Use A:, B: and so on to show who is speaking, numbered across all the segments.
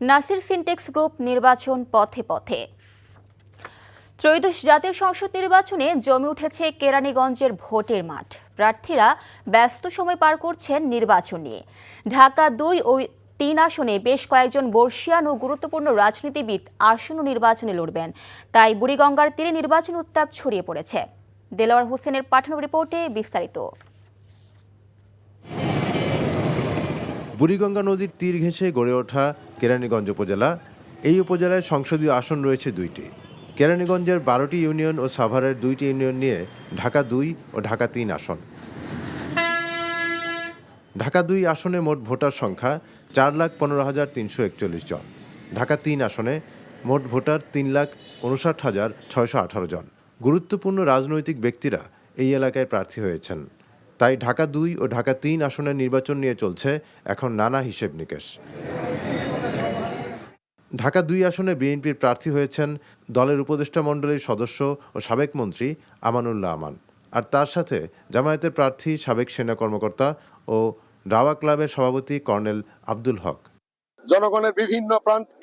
A: Nasir syntax group নির্বাচন পথে পথে। ত্রয়োদশ জাতীয় সংসদ নির্বাচনে জমে উঠেছে কেরানীগঞ্জের ভোটের মাঠ। প্রার্থীরা ব্যস্ত সময় পার করছেন নির্বাচন নিয়ে। ঢাকা ২ ও ৩ আসনে বেশ কয়েকজন বর্ষিয়ান ও গুরুত্বপূর্ণ রাজনীতিবিদ আসন্ন নির্বাচনে লড়বেন। তাই বুড়িগঙ্গার তীরে নির্বাচন উত্তাপ ছড়িয়ে পড়েছে। দেলোয়ার হোসেনের পাঠানো রিপোর্টে বিস্তারিত।
B: বুড়িগঙ্গা নদীর তীর ঘেঁষে গড়ে ওঠা কেরানীগঞ্জ উপজেলা। এই উপজেলায় সংসদীয় আসন রয়েছে ২টি। কেরানীগঞ্জের ১২টি ইউনিয়ন ও সাভারের ২টি ইউনিয়ন নিয়ে ঢাকা ২ ও ঢাকা ৩ আসন। ঢাকা ২ আসনে মোট ভোটার সংখ্যা ৪,১৫,৩৪১ জন। ঢাকা ৩ আসনে মোট ভোটার ৩,৫৯,৬১৮ জন। গুরুত্বপূর্ণ রাজনৈতিক ব্যক্তিরা এই এলাকায় প্রার্থী হয়েছেন। তাই ঢাকা ২ ও ঢাকা ৩ আসনের নির্বাচন নিয়ে চলছে এখন নানা হিসেব নিকেশ। ঢাকা ২ আসনে বিএনপির প্রার্থী হয়েছেন দলের উপদেষ্টা মণ্ডলীর সদস্য ও সাবেক মন্ত্রী আমানুল্লাহ আমান। আর তার সাথে জামায়াতের প্রার্থী সাবেক সেনা কর্মকর্তা ও রাওয়া ক্লাবের সভাপতি কর্নেল আব্দুল হক।
C: জনগণের বিভিন্ন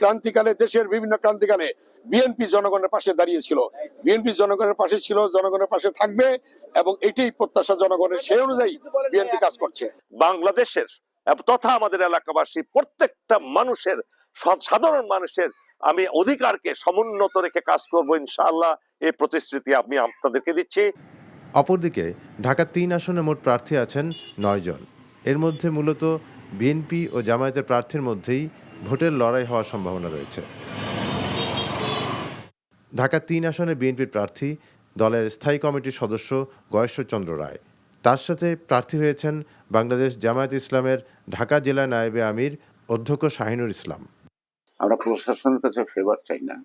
C: ক্রান্তিকালে, দেশের বিভিন্ন ক্রান্তিকালে বিএনপি জনগণের পাশে দাঁড়িয়েছিল। বিএনপি জনগণের পাশে ছিল, জনগণের পাশে থাকবে, এবং এটাই প্রত্যাশা জনগণের। সেই অনুযায়ী বিএনপি কাজ করছে।
D: বাংলাদেশের তথা আমাদের এলাকাবাসী প্রত্যেকটা মানুষের, সাধারণ মানুষের আমি অধিকারকে সমুন্নত রেখে কাজ করব ইনশাআল্লাহ। এই প্রতিশ্রুতি আমি আপনাদেরকে দিচ্ছি।
B: অপরদিকে ঢাকা ৩ আসনে মোট প্রার্থী আছেন ৯ জন। এর মধ্যে মূলত বিএনপি ও জামায়াতের প্রার্থীর মধ্যেই ভোটের লড়াই হওয়ার সম্ভাবনা রয়েছে। ঢাকা ৩ আসনে বিএনপির প্রার্থী দলের স্থায়ী কমিটির সদস্য গয়েশ্বরচন্দ্র রায়। তার সাথে প্রার্থী হয়েছেন বাংলাদেশ জামায়াত ইসলামের ঢাকা জেলা নায়েবে আমির অধ্যক্ষ শাহিনুর ইসলাম।
E: আমরা প্রশাসনের কাছে ফেভার চাই না,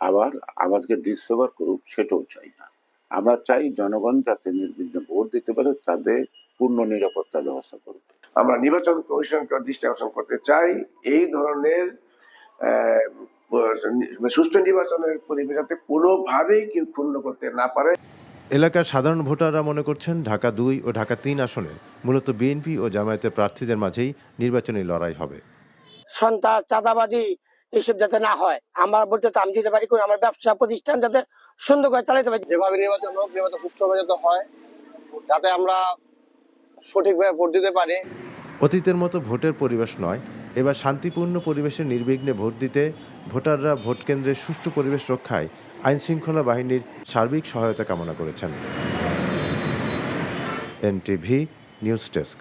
E: আবার আমাদেরকে ডিসফেভার করুক সেটাও চাই না। আমরা চাই জনগণ যাতে নির্বিঘ্নে ভোট দিতে পারে, তাদের পূর্ণ নিরাপত্তার ব্যবস্থা করবে।
F: আমরা নির্বাচন কমিশনকে দৃষ্টি আকর্ষণ করতে চাই এই ধরনের সুষ্ঠু নির্বাচনের পরিবেশ যাতে কোনোভাবেই কেউ ক্ষুণ্ণ করতে না পারে।
B: এলাকার সাধারণ ভোটাররা মনে করছেন ঢাকা ২ ও ঢাকা ৩ আসনে মূলত বিএনপি ও জামায়াতের প্রার্থীদের মাঝেই নির্বাচনী লড়াই হবে।
G: সন্ত্রাস, চাঁদাবাজি এইসব যাতে না হয়, আমার ভোটে আমি দিতে পারি, আমার ব্যবসা প্রতিষ্ঠান যাতে সুন্দর করে চালাতে পারি।
H: যেভাবে নির্বাচন হোক, নির্বাচন সুষ্ঠুভাবে যাতে হয়, যাতে আমরা সঠিকভাবে ভোট দিতে পারি।
B: অতীতের মতো ভোটের পরিবেশ নয়, এবার শান্তিপূর্ণ পরিবেশে নির্বিঘ্নে ভোট দিতে ভোটাররা ভোট কেন্দ্রের সুষ্ঠু পরিবেশ রক্ষায় আইনশৃঙ্খলা বাহিনীর সার্বিক সহায়তা কামনা করেছেন। NTV news desk.